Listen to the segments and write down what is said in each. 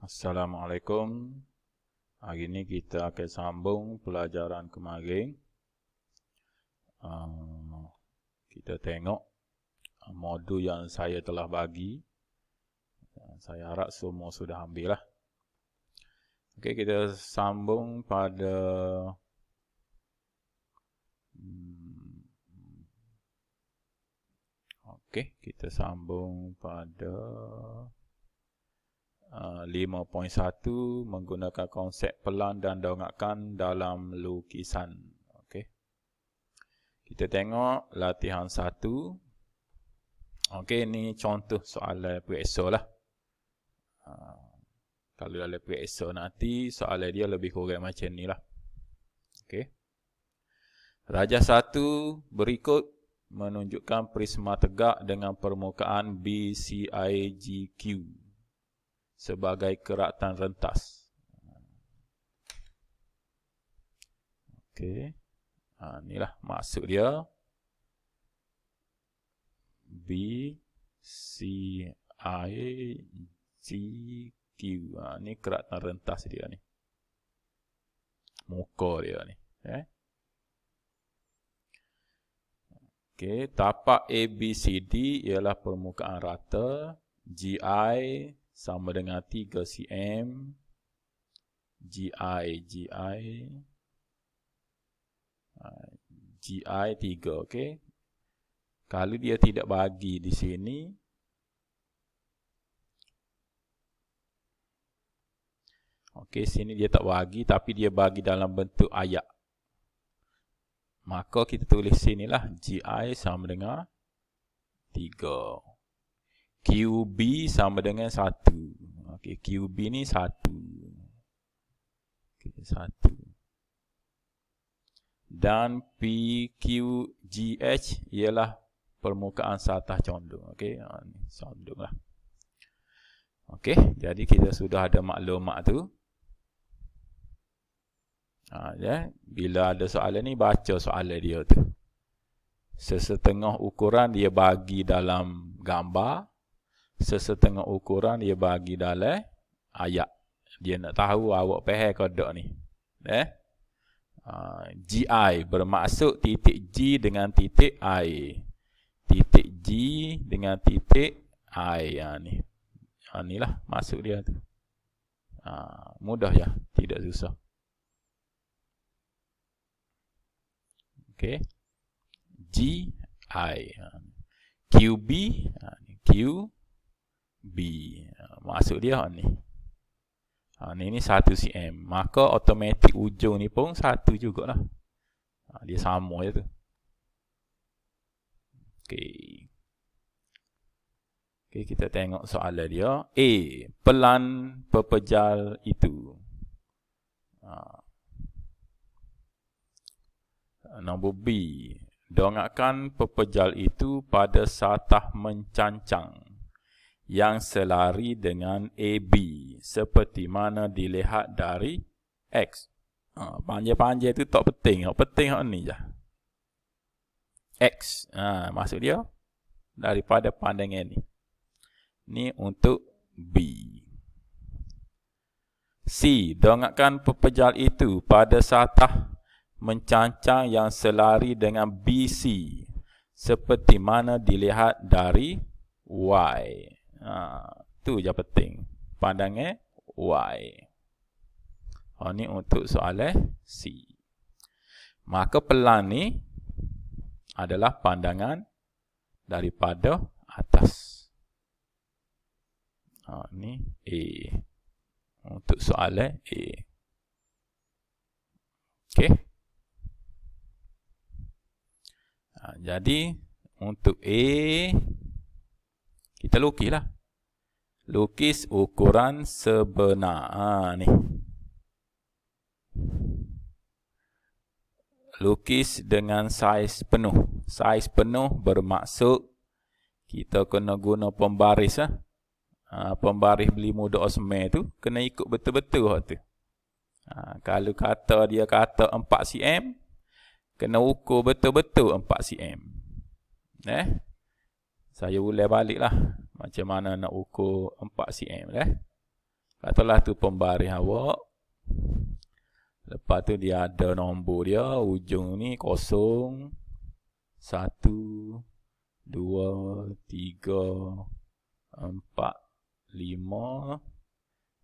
Assalamualaikum. Hari ini kita akan sambung pelajaran kemarin. Kita tengok modul yang saya telah bagi. Saya harap semua sudah ambil lah. Okey, kita sambung pada kita sambung pada 5.1 menggunakan konsep pelan dan dongakan dalam lukisan. Okey. Kita tengok latihan 1. Okey, ini contoh soalan pre-EXO lah. Kalau dalam pre-EXO nanti soalan dia lebih kurang macam ni lah. Okey. Rajah 1 berikut menunjukkan prisma tegak dengan permukaan BCIGQ sebagai keratan rentas. Okey. Inilah maksud dia. BCIGQ. Ni keratan rentas dia ni. Muka dia ni. Okey, tapak ABCD ialah permukaan rata. GI sama dengan 3 cm. GI 3, okey. Kalau dia tidak bagi di sini, okey, sini dia tak bagi tapi dia bagi dalam bentuk ayat. Maka kita tulis sinilah GI sama dengan 3. QB sama dengan 1. Okey, QB ni 1. Okey, 1. Dan PQGH ialah permukaan satah condong. Okey, ni condong lah. Okey, jadi kita sudah ada maklumat tu. Bila ada soalan ni, baca soalan dia tu. Sesetengah ukuran dia bagi dalam gambar. Sesetengah ukuran dia bagi dalam ayat. Dia nak tahu awak faham ke tak ni. GI bermaksud titik G dengan titik I. Titik G dengan titik I. Inilah maksud dia tu. Mudah ya, tidak susah. Okey. GI. QB. QB. Maksud dia ni. Ni 1 cm. Maka automatik ujung ni pun 1 jugalah. Dia sama je tu. Okey. Okey, kita tengok soalan dia. A. Pelan pepejal itu. Nombor B. Dongakkan pepejal itu pada satah mencancang yang selari dengan AB seperti mana dilihat dari X. Panjang-panjang tu tak penting. Yang penting ni je. X. Maksud dia daripada pandangan ni. Ni untuk B. C. Dongakkan pepejal itu pada satah mencancang yang selari dengan BC seperti mana dilihat dari Y. Tu je penting. Pandangan Y. Ni untuk soalan C. Maka pelan ni adalah pandangan daripada atas. Ni A. Untuk soalan A. Okey. Jadi untuk A, kita lukislah. Lukis ukuran sebenar. Ni. Lukis dengan saiz penuh. Saiz penuh bermaksud kita kena guna pembaris. Pembaris beli mudah osman tu kena ikut betul-betul tu. Kalau kata dia kata 4 cm, kena ukur betul-betul 4 cm. Saya ulang balik lah macam mana nak ukur 4 cm. Katalah tu pembaris awak. Lepas tu dia ada nombor dia, ujung ni 0, 1, 2, 3, 4, 5,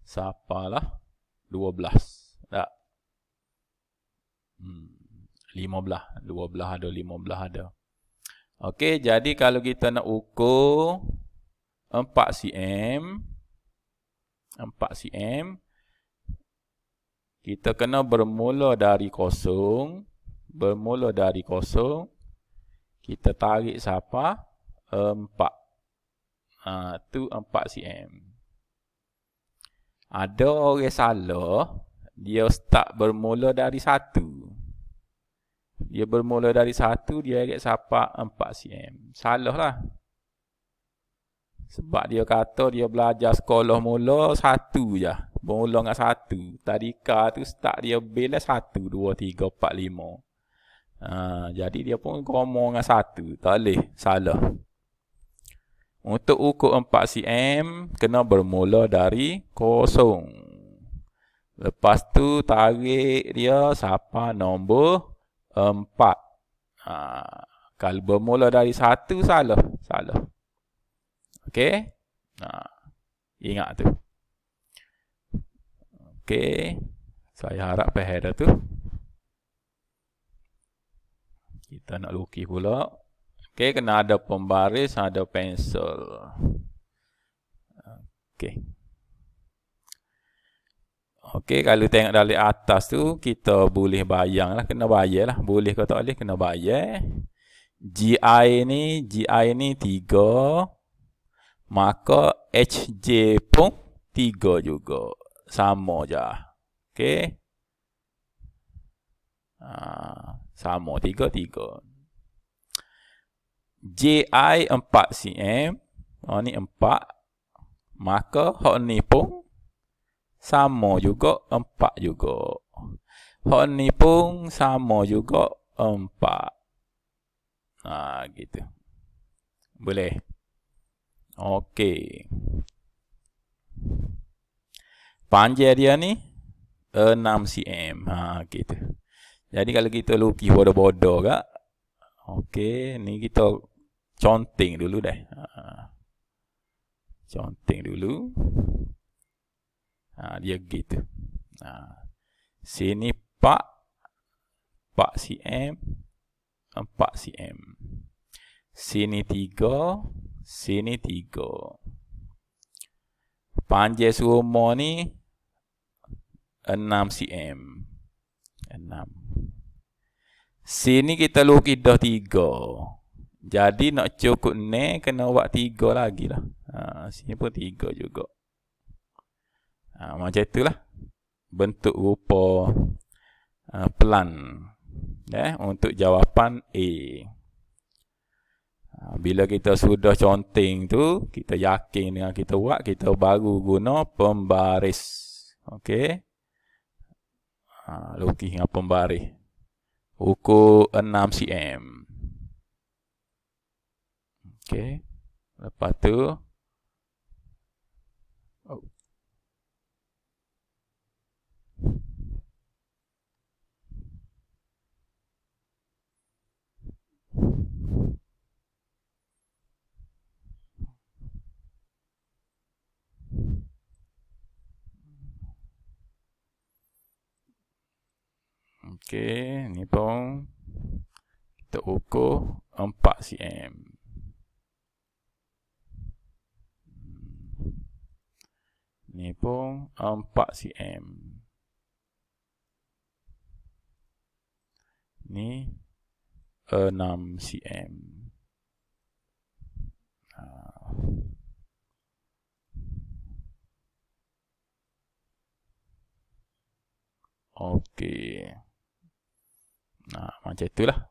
siapalah 12. Tak. 15, 12 ada, 15 ada. Okey, jadi kalau kita nak ukur 4 cm, kita kena bermula dari 0, kita tarik siapa? 4. Tu 4 cm. Ada orang salah, dia start bermula dari 1. Dia bermula dari 1, dia agak siapa 4 cm. Salah lah. Sebab dia kata dia belajar sekolah mula 1 je. Bermula dengan 1. Tadika tu start dia bila 1, 2, 3, 4, 5. Jadi dia pun ngomong dengan 1. Tak boleh. Salah. Untuk ukur 4 cm, kena bermula dari 0. Lepas tu tarik dia siapa nombor 4. Kalau bermula dari 1, salah. Okey? Ingat tu. Okey. Saya harap faham dah tu. Kita nak lukis pula. Okey, kena ada pembaris, ada pensel. Okey. Okey, kalau tengok dari atas tu, kita boleh bayang lah. Kena bayar lah. Boleh ke tak boleh, kena bayar. GI ni 3. Maka HJ pun 3 juga. Sama je. Okey. Sama 3. JI 4 cm. Ni 4. Maka hak ni pun sama juga 4 juga. Hak ni pun sama juga 4. Gitu. Boleh. Okey. Panjang dia ni 6 cm. Gitu. Jadi kalau kita lukis bodoh-bodoh kak. Okey, ni kita conteng dulu dah. Conteng dulu. Dia gitu. Sini 4 cm, 4 cm. Sini 3. Sini 3. Panjang semua ni 6 cm. 6. Sini kita lukis dah 3. Jadi nak cukup ni kena buat 3 lagi lah. Sini pun 3 juga. Macam itulah. Bentuk rupa pelan. Untuk jawapan A. Bila kita sudah conteng tu, kita yakin dengan kita buat, kita baru guna pembaris. Okey. Lukis dengan pembaris. Ukur 6 cm. Okey. Lepas tu. Okey, ni pun kita ukur 4 cm. Ni pun 4 cm. Ni 6 cm. Okey. Macam itulah.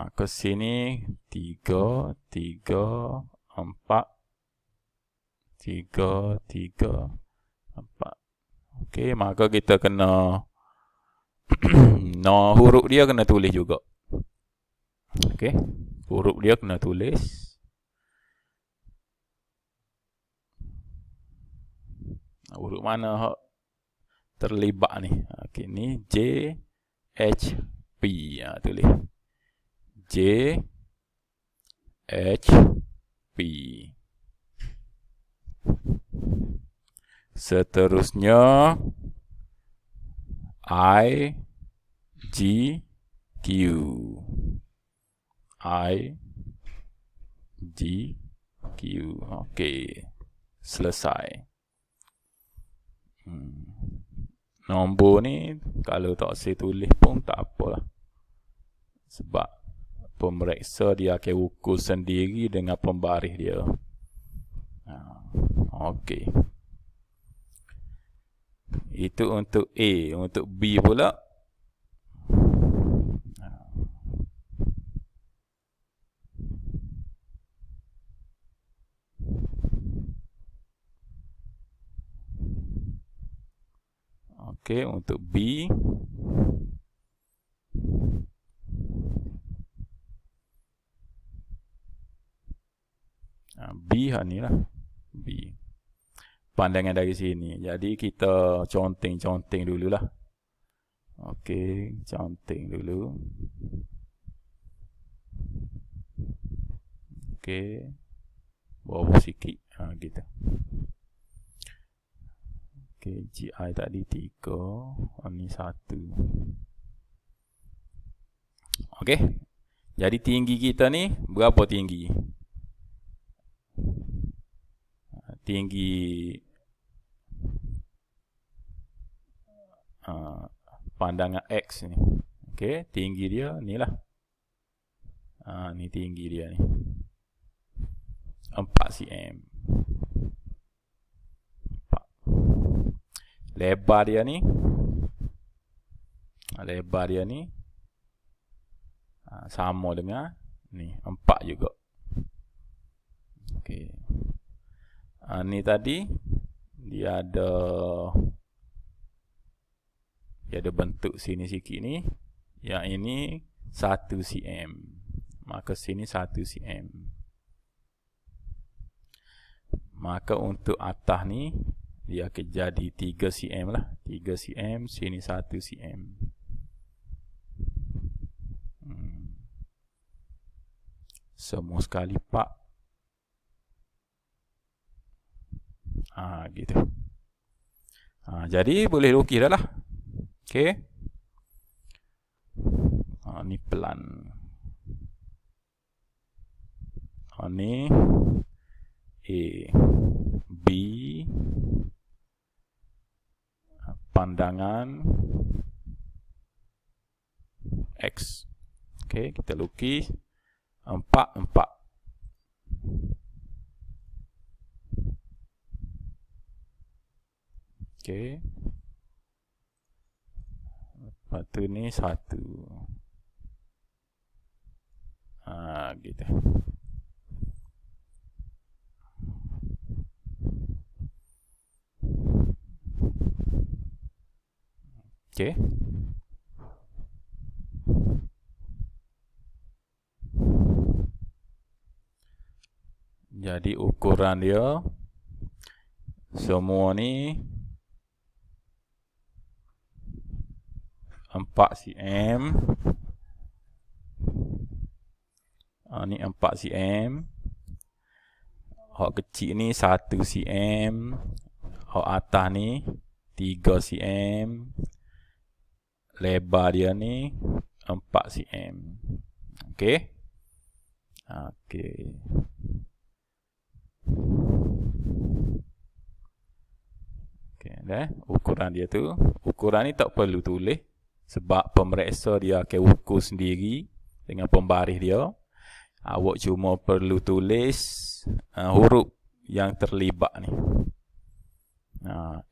Maka sini 3, 3, 4. 3, 3, 4. Okey, maka kita kena huruf dia kena tulis juga. Okey, huruf dia kena tulis. huruf mana hak terlibat ni. Okey, ni J H P. Tulis J H P. Seterusnya I G Q. I G Q. Okey, selesai. Nombor ni kalau tak saya tulis pun tak apalah. Sebab pemeriksa dia akan ukur sendiri dengan pembaris dia. Okey. Itu untuk A. Untuk B pula. Okey, untuk B. B ni lah. B. Pandangan dari sini. Jadi kita conteng-conteng dululah. Okey, conteng dulu. Okey. Bawah sikit. Gitu. Okey, GI tadi 3. Ni 1. Okey. Jadi tinggi kita ni berapa tinggi? Tinggi pandangan X ni. Okey, tinggi dia ni lah. Ni tinggi dia ni. 4 cm. 4. Lebar dia ni. Lebar dia ni sama dengan ni 4 juga. Okey. Ni tadi dia ada bentuk sini sikit ni. Yang ini 1 cm. Maka sini 1 cm. Maka untuk atas ni dia akan jadi 3 cm lah. 3 cm, sini 1 cm. Semua sekali pak. Gitu. Jadi boleh lukis dah lah. Okey. Ni pelan. Ni A, B, pandangan X. Okey, kita lukis 4, 4. Okey. Lepas tu ni 1. Gitu. Okey. Jadi ukuran dia semua ni 4 cm. Ni 4 cm. Hak kecil ni 1 cm. Hak atas ni 3 cm. Lebar dia ni 4 cm. Okey. Okey. Okey, dah. Ukuran dia tu. Ukuran ni tak perlu tulis. Sebab pemeriksa dia akan ukur sendiri dengan pembaris dia. Awak cuma perlu tulis huruf yang terlibat ni.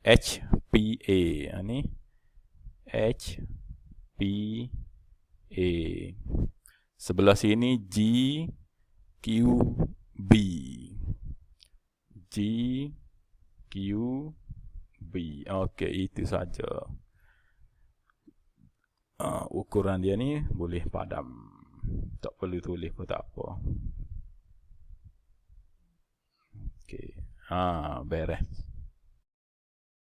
H, P, A. Ni H, P, A. Sebelah sini G, Q, B. G, Q, B. Okey, itu saja. Ukuran dia ni boleh padam. Tak perlu tulis pun tak apa. Okey. Beres.